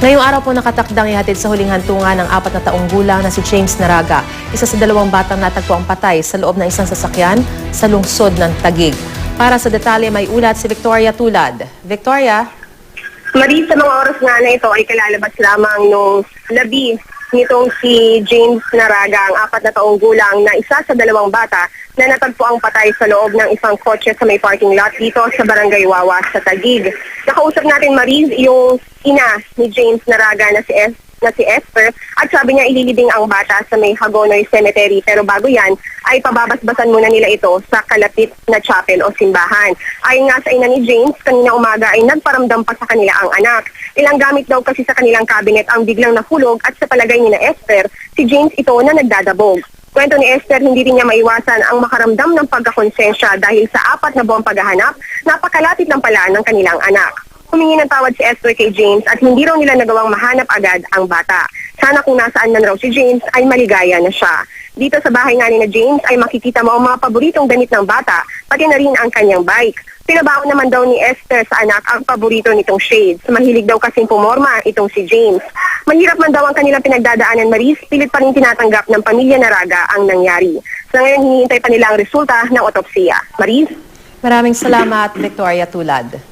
Ngayong araw po nakatakdang ihatid sa huling hantungan ng 4 na taong gulang na si James Naraga, isa sa 2 batang natagpuang patay sa loob ng isang sasakyan sa lungsod ng Taguig. Para sa detalye may ulat si Victoria Tulad. Victoria? Marie, sa mga oras nga na ito ay kalalabas lamang nung labi nitong si James Naraga, ang 4 na taong gulang na isa sa 2 bata na natagpuang patay sa loob ng isang kotse sa may parking lot dito sa Barangay Wawa sa Taguig. Nakausap natin, Marie, yung ina ni James Naraga na si Esther, at sabi niya ililibing ang bata sa may Hagonoy Cemetery, pero bago yan ay pababasbasan muna nila ito sa kalapit na chapel o simbahan. Ayon nga sa ina ni James, kanina umaga ay nagparamdam pa sa kanila ang anak. Ilang gamit daw kasi sa kanilang cabinet ang biglang nahulog at sa palagay ni na Esther, si James ito na nagdadabog. Kwento ni Esther, hindi rin niya maiwasan ang makaramdam ng pagkakonsensya dahil sa 4 na buwang paghahanap, napakalapit lang pala ng kanilang anak. Humingi ng tawad si Esther kay James at hindi raw nila nagawang mahanap agad ang bata. Sana kung nasaan man raw si James ay maligaya na siya. Dito sa bahay nga ni na James ay makikita mo ang mga paboritong damit ng bata, pati na rin ang kanyang bike. Pinabaon naman daw ni Esther sa anak ang paborito nitong shades. Mahilig daw kasing pumorma itong si James. Mahirap man daw ang kanilang pinagdadaanan, Maris, pilit pa rin tinatanggap ng pamilya Naraga ang nangyari. Sa ngayon, hinihintay pa nila ang resulta ng otopsiya. Maris? Maraming salamat, Victoria Tulad.